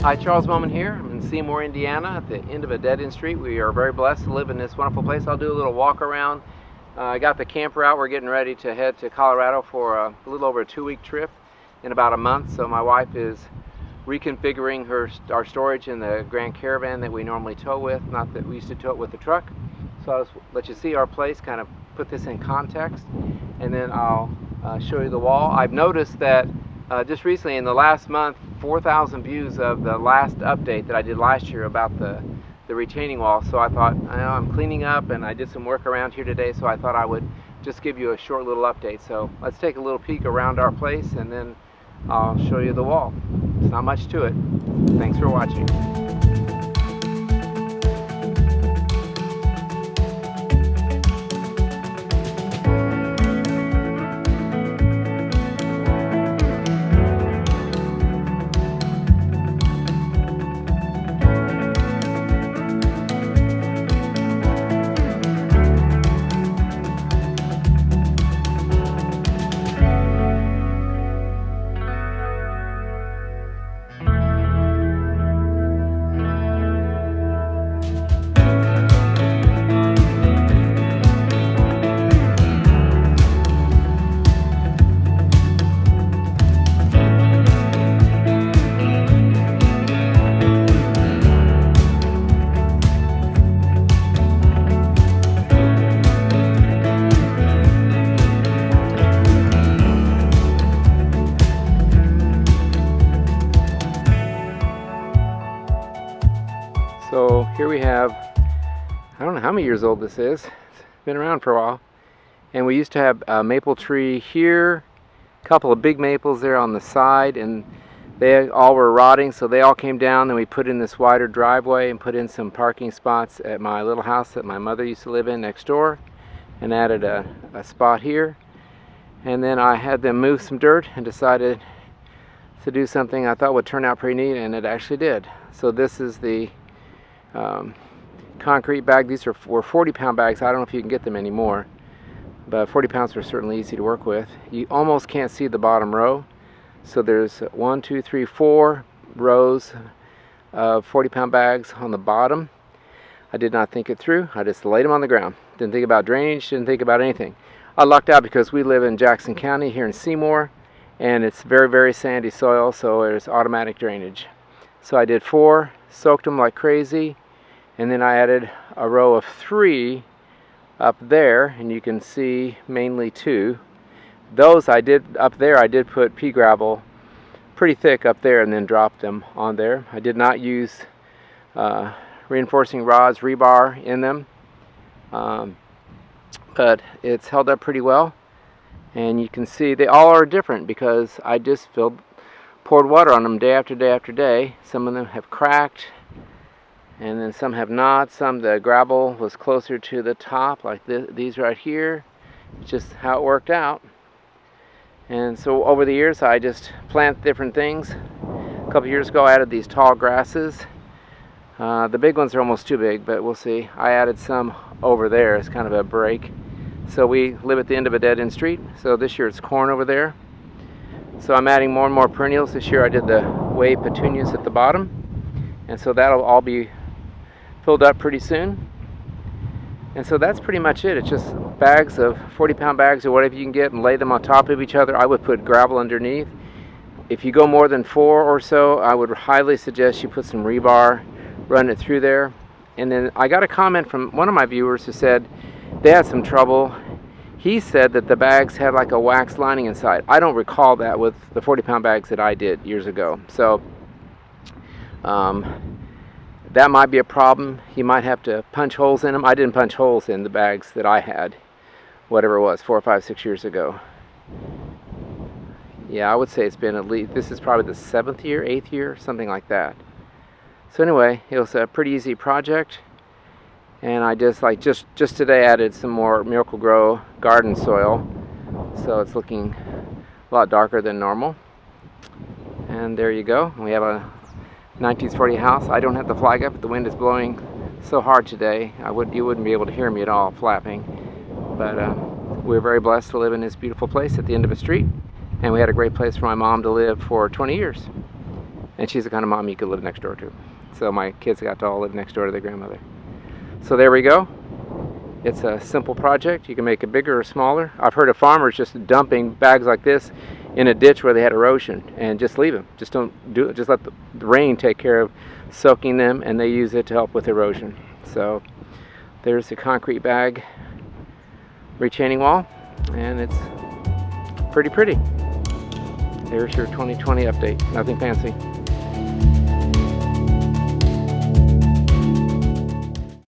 Hi, Charles Moman here. I'm in Seymour, Indiana, at the end of a dead-end street. We are very blessed to live in this wonderful place. I'll do a little walk around. I got the camper out. We're getting ready to head to Colorado for a little over a 2-week trip in about a month. So my wife is reconfiguring our storage in the Grand Caravan that we normally tow with, not that we used to tow it with the truck. So I'll let you see our place, kind of put this in context, and then I'll show you the wall. I've noticed that just recently in the last month, 4,000 views of the last update that I did last year about the retaining wall. So I thought, I'm cleaning up and I did some work around here today, so I thought I would just give you a short little update. So let's take a little peek around our place and then I'll show you the wall. It's not much to it. Thanks for watching. So here we have, I don't know how many years old this is. It's been around for a while. And we used to have a maple tree here, a couple of big maples there on the side, and they all were rotting, so they all came down. Then we put in this wider driveway and put in some parking spots at my little house that my mother used to live in next door, and added a spot here. And then I had them move some dirt and decided to do something I thought would turn out pretty neat, and it actually did. So this is the concrete bag. These were 40-pound bags. I don't know if you can get them anymore, but 40 pounds were certainly easy to work with. You almost can't see the bottom row. So there's 1, 2, 3, 4 rows of 40-pound bags on the bottom. I did not think it through. I just laid them on the ground. Didn't think about drainage, didn't think about anything. I lucked out because we live in Jackson County here in Seymour, and it's very, very sandy soil, so there's automatic drainage. So I did 4, soaked them like crazy, and then I added a row of 3 up there, and you can see mainly 2. Those I did up there, I did put pea gravel pretty thick up there and then dropped them on there. I did not use reinforcing rods, rebar in them, but it's held up pretty well. And you can see they all are different because I just poured water on them day after day after day. Some of them have cracked, and then some have not. Some, the gravel was closer to the top, like these right here. It's just how it worked out. And so over the years I just plant different things. A couple years ago I added these tall grasses. The big ones are almost too big, but we'll see. I added some over there as kind of a break. So we live at the end of a dead-end street. So this year it's corn over there. So I'm adding more and more perennials. This year I did the wave petunias at the bottom. And so that'll all be filled up pretty soon. And so that's pretty much it. It's just bags of 40-pound bags or whatever you can get and lay them on top of each other. I would put gravel underneath. If you go more than 4 or so, I would highly suggest you put some rebar, run it through there. And then I got a comment from one of my viewers who said they had some trouble. He said that the bags had like a wax lining inside. I don't recall that with the 40-pound bags that I did years ago. So that might be a problem. You might have to punch holes in them. I didn't punch holes in the bags that I had, whatever it was, 4, 5, 6 years ago. Yeah, I would say it's been at least, this is probably the 7th year, 8th year, something like that. So anyway, it was a pretty easy project. And I just today added some more Miracle-Gro garden soil. So it's looking a lot darker than normal. And there you go. We have a 1940 house. I don't have the flag up, but the wind is blowing so hard today. You wouldn't be able to hear me at all flapping. But we're very blessed to live in this beautiful place at the end of a street. And we had a great place for my mom to live for 20 years. And she's the kind of mom you could live next door to. So my kids got to all live next door to their grandmother. So there we go. It's a simple project. You can make it bigger or smaller. I've heard of farmers just dumping bags like this in a ditch where they had erosion and just leave them. Just don't do it. Just let the rain take care of soaking them, and they use it to help with erosion. So there's the concrete bag retaining wall, and it's pretty. There's your 2020 update. Nothing fancy.